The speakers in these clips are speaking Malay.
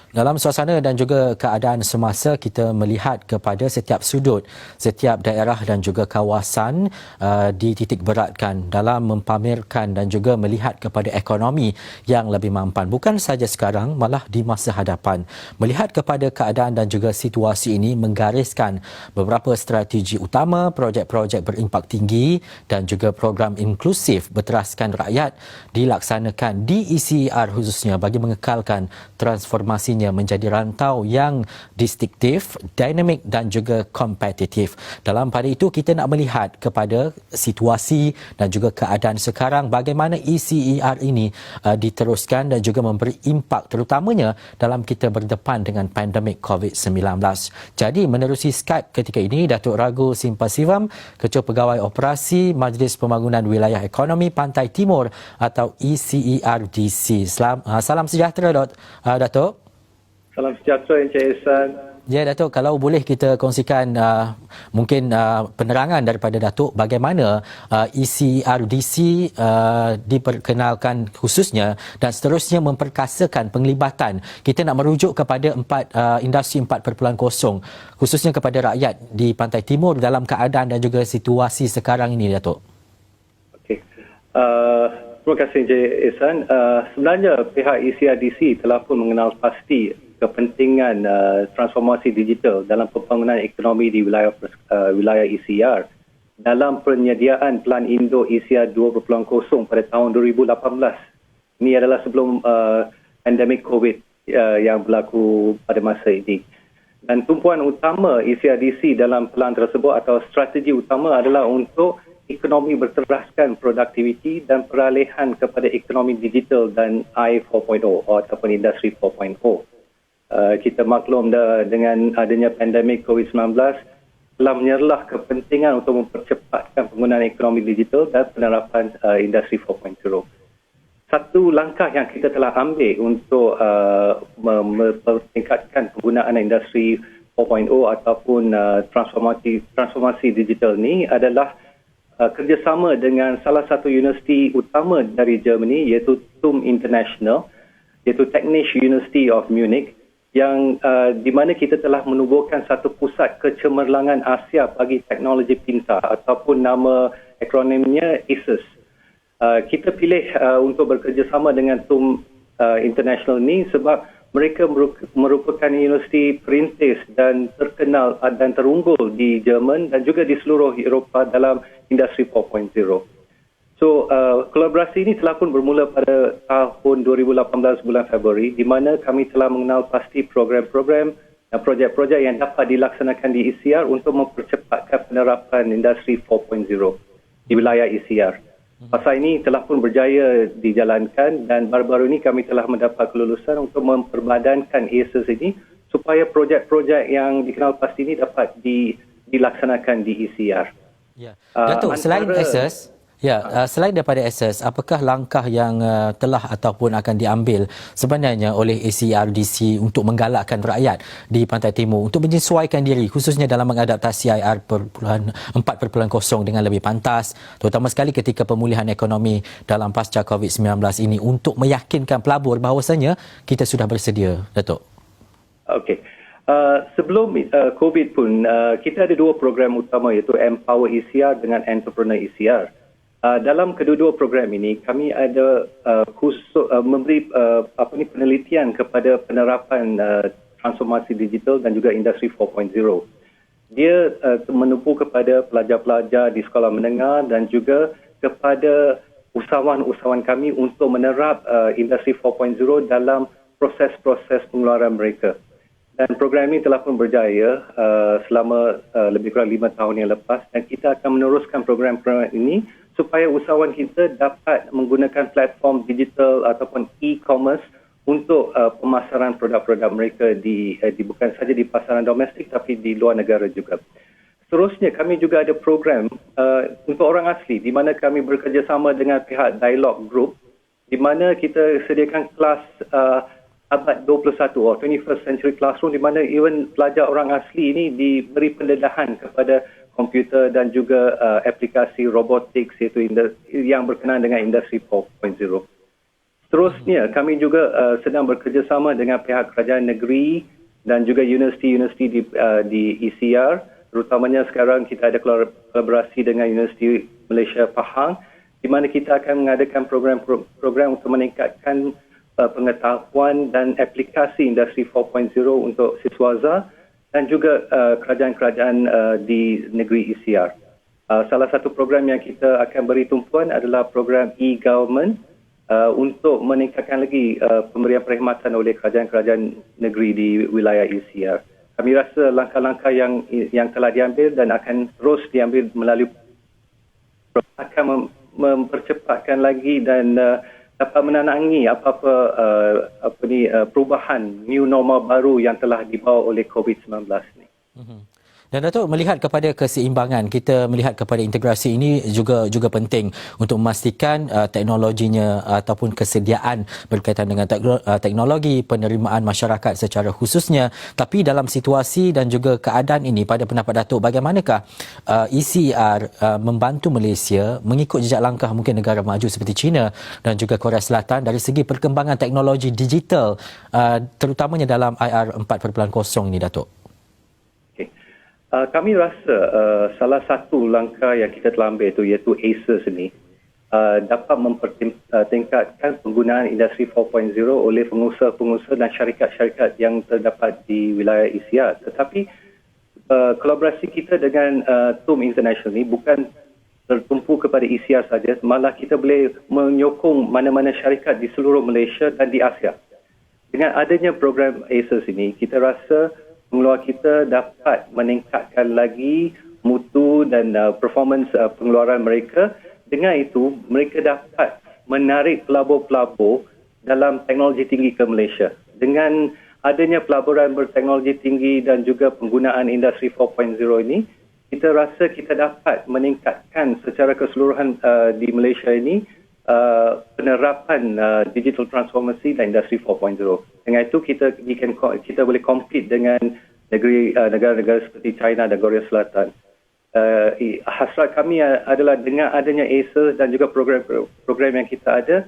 Dalam suasana dan juga keadaan semasa, kita melihat kepada setiap sudut, setiap daerah dan juga kawasan dititik beratkan dalam mempamerkan dan juga melihat kepada ekonomi yang lebih mampan. Bukan sahaja sekarang, malah di masa hadapan. Melihat kepada keadaan dan juga situasi ini, menggariskan beberapa strategi utama, projek-projek berimpak tinggi dan juga program inklusif berteraskan rakyat dilaksanakan di ECER khususnya bagi mengekalkan transformasi menjadi rantau yang distinktif, dinamik dan juga kompetitif. Dalam pada itu, kita nak melihat kepada situasi dan juga keadaan sekarang, bagaimana ECER ini diteruskan dan juga memberi impak terutamanya dalam kita berdepan dengan pandemik COVID-19. Jadi, menerusi Skype ketika ini, Datuk Ragu Simpasivam, Ketua Pegawai Operasi Majlis Pembangunan Wilayah Ekonomi Pantai Timur atau ECERDC. Salam sejahtera, Datuk. Salam sejahtera Encik Ehsan. Ya, Datuk, kalau boleh kita kongsikan mungkin penerangan daripada Datuk bagaimana ECERDC diperkenalkan khususnya dan seterusnya memperkasakan penglibatan. Kita nak merujuk kepada industri 4.0 khususnya kepada rakyat di Pantai Timur dalam keadaan dan juga situasi sekarang ini, Datuk. Okey. Terima kasih Encik Ehsan. Sebenarnya pihak ECERDC telah pun mengenal pasti kepentingan transformasi digital dalam pembangunan ekonomi di wilayah ECER dalam penyediaan Pelan Indo ECER 2.0 pada tahun 2018. Ini adalah sebelum pandemik COVID yang berlaku pada masa ini. Dan tumpuan utama ECERDC dalam pelan tersebut atau strategi utama adalah untuk ekonomi berteraskan produktiviti dan peralihan kepada ekonomi digital dan I 4.0 ataupun industri 4.0. Kita maklum dengan adanya pandemik COVID-19 telah menyerlah kepentingan untuk mempercepatkan penggunaan ekonomi digital dan penerapan industri 4.0. Satu langkah yang kita telah ambil untuk mempertingkatkan penggunaan industri 4.0 ataupun transformasi digital ni adalah kerjasama dengan salah satu universiti utama dari Germany iaitu TUM International, iaitu Technische University of Munich, yang di mana kita telah menubuhkan satu pusat kecemerlangan Asia bagi teknologi pintar ataupun nama akronimnya ACES. Kita pilih untuk bekerjasama dengan TUM International ni sebab mereka merupakan universiti perintis dan terkenal dan terunggul di Jerman dan juga di seluruh Eropah dalam industri 4.0. So, kolaborasi ini telah pun bermula pada tahun 2018 bulan Februari di mana kami telah mengenal pasti program-program dan projek-projek yang dapat dilaksanakan di ECER untuk mempercepatkan penerapan industri 4.0 di wilayah ECER. Masa ini telah pun berjaya dijalankan dan baru-baru ini kami telah mendapat kelulusan untuk memperbadankan ACES ini supaya projek-projek yang dikenal pasti ini dapat dilaksanakan di ECER. Ya. Datuk, selain ACES, selain daripada ACES, apakah langkah yang telah ataupun akan diambil sebenarnya oleh ECERDC untuk menggalakkan rakyat di Pantai Timur untuk menyesuaikan diri khususnya dalam mengadaptasi IR 4.0 dengan lebih pantas, terutama sekali ketika pemulihan ekonomi dalam pasca COVID-19 ini untuk meyakinkan pelabur bahawasanya kita sudah bersedia, Datuk? Okey. Sebelum COVID pun, kita ada dua program utama iaitu Empower ECER dengan Entrepreneur ECER. Dalam kedua-dua program ini, kami ada memberi penelitian kepada penerapan transformasi digital dan juga industri 4.0. Dia menumpu kepada pelajar-pelajar di sekolah menengah dan juga kepada usahawan-usahawan kami untuk menerap industri 4.0 dalam proses-proses pengeluaran mereka. Dan program ini telah pun berjaya selama lebih kurang 5 tahun yang lepas dan kita akan meneruskan program-program ini supaya usahawan kita dapat menggunakan platform digital ataupun e-commerce untuk pemasaran produk-produk mereka di bukan saja di pasaran domestik tapi di luar negara juga. Seterusnya kami juga ada program untuk orang asli di mana kami bekerjasama dengan pihak Dialog Group di mana kita sediakan kelas abad 21 atau 21st century classroom di mana even pelajar orang asli ini diberi pendedahan kepada komputer dan juga aplikasi robotik iaitu yang berkenaan dengan industri 4.0. Seterusnya, kami juga sedang bekerjasama dengan pihak kerajaan negeri dan juga universiti-universiti di ECR. Terutamanya sekarang kita ada kolaborasi dengan Universiti Malaysia Pahang, di mana kita akan mengadakan program untuk meningkatkan pengetahuan dan aplikasi industri 4.0 untuk siswaza dan juga kerajaan-kerajaan di negeri ECR. Salah satu program yang kita akan beri tumpuan adalah program e-government untuk meningkatkan lagi pemberian perkhidmatan oleh kerajaan-kerajaan negeri di wilayah ECR. Kami rasa langkah-langkah yang telah diambil dan akan terus diambil melalui akan mempercepatkan lagi dan dapat menanangi apa-apa perubahan new normal baru yang telah dibawa oleh COVID-19 ni. Dan Datuk, melihat kepada keseimbangan, kita melihat kepada integrasi ini juga penting untuk memastikan teknologinya ataupun kesediaan berkaitan dengan teknologi penerimaan masyarakat secara khususnya. Tapi dalam situasi dan juga keadaan ini, pada pendapat Datuk, bagaimanakah ECR membantu Malaysia mengikut jejak langkah mungkin negara maju seperti China dan juga Korea Selatan dari segi perkembangan teknologi digital, terutamanya dalam IR 4.0 ini, Datuk? Kami rasa salah satu langkah yang kita telah ambil iaitu ACES ini dapat mempertingkatkan penggunaan industri 4.0 oleh pengusaha-pengusaha dan syarikat-syarikat yang terdapat di wilayah ECR. Tetapi kolaborasi kita dengan TUM International ini bukan tertumpu kepada ECR saja, malah kita boleh menyokong mana-mana syarikat di seluruh Malaysia dan di Asia. Dengan adanya program ACES ini, kita rasa pengeluar kita dapat meningkatkan lagi mutu dan performance pengeluaran mereka. Dengan itu, mereka dapat menarik pelabur-pelabur dalam teknologi tinggi ke Malaysia. Dengan adanya pelaburan berteknologi tinggi dan juga penggunaan industri 4.0 ini, kita rasa kita dapat meningkatkan secara keseluruhan di Malaysia ini penerapan digital transformasi dan industri 4.0. Dengan itu kita boleh compete dengan negara-negara seperti China dan Korea Selatan. Hasrat kami adalah dengan adanya ACES dan juga program yang kita ada,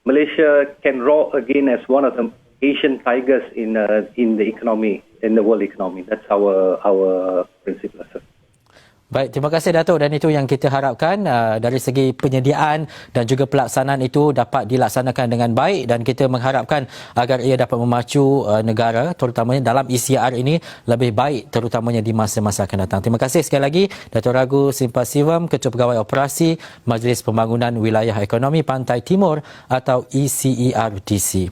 Malaysia can roar again as one of the Asian tigers in the economy, in the world economy. That's our principle, sir. Baik, terima kasih Datuk, dan itu yang kita harapkan dari segi penyediaan dan juga pelaksanaan itu dapat dilaksanakan dengan baik, dan kita mengharapkan agar ia dapat memacu negara terutamanya dalam ECR ini lebih baik terutamanya di masa-masa akan datang. Terima kasih sekali lagi Datuk Ragu Simpasiwam, Ketua Pegawai Operasi Majlis Pembangunan Wilayah Ekonomi Pantai Timur atau ECERDC.